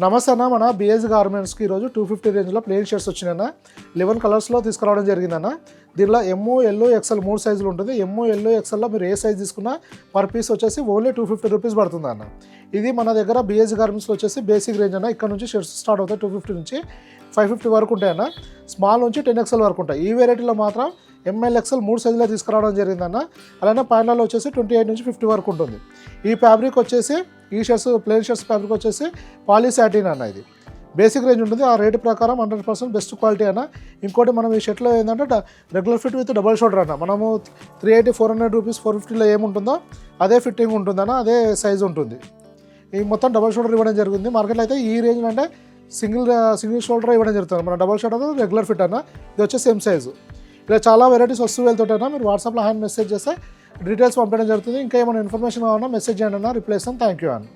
నమస్తే అన్న, మన బిఎస్ గార్మెంట్స్కి ఈరోజు 250 రేంజ్లో ప్లెయిన్ షర్ట్స్ వచ్చినాయన్న. 11 కలర్స్లో తీసుకురావడం జరిగిందన్న. దీనిలో ఎంఓ, ఎల్లో, ఎక్సెల్ 3 సైజులు ఉంటుంది. ఎంఓ, ఎల్లో, ఎక్సెల్లో మీరు ఏ సైజ్ తీసుకున్నా పర్ పీస్ వచ్చేసి ఓన్లీ 250 రూపీస్ పడుతుంది అన్న. ఇది మన దగ్గర బిఎస్ గార్మెంట్స్లో వచ్చేసి బేసిక్ రేంజ్ అన్న. ఇక్కడ నుంచి షర్ట్స్ స్టార్ట్ అవుతాయి 250 నుంచి 550 వరకు ఉంటాయన్న. స్మాల్ నుంచి 10XL వరకు ఉంటాయి. ఈ వెరైటీలో మాత్రం ఎంఎల్, ఎక్సెల్ 3 సైజులో తీసుకురావడం జరిగిందన్న. అలానే ప్యాంట్లలో వచ్చేసి 28 నుంచి 50 వరకు ఉంటుంది. ఈ ఫ్యాబ్రిక్ వచ్చేసి ఈ షర్ట్స్ ప్లెయిన్ షర్ట్స్ ఫ్యాబ్రిక్ వచ్చేసి పాలీసాటిన్ అన్న. ఇది బేసిక్ రేంజ్ ఉంటుంది. ఆ రేటు ప్రకారం 100% బెస్ట్ క్వాలిటీ అన్న. ఇంకోటి మనం ఈ షర్ట్లో ఏంటంటే regular fit with double shoulder అన్న. మనము 380, 400 రూపీస్ 450లో ఏముంటుందో అదే ఫిట్టింగ్ ఉంటుందన్న, అదే సైజ్ ఉంటుంది. ఈ మొత్తం డబల్ షోల్డర్ ఇవ్వడం జరిగింది. మార్కెట్లో అయితే ఈ రేంజ్ అంటే సింగిల్ షోల్డర్ ఇవ్వడం జరుగుతుంది. మన డబల్ షోల్డర్ రెగ్యులర్ ఫిట్ అన్న. ఇది వచ్చే సేమ్ సైజు. ఇలా చాలా వెరైటీస్ వస్తూ వెళ్తుంటాయన్నా. మీరు వాట్సాప్లో హ్యాండ్ మెసేజ్ చేస్తే డీటెయిల్స్ పంపించడం జరుగుతుంది. ఇంకా ఏమైనా ఇన్ఫర్మేషన్ కావాలన్నా మెసేజ్ చేయండి అన్న, రిప్లై ఇస్తాను. థ్యాంక్ యూ అన్న.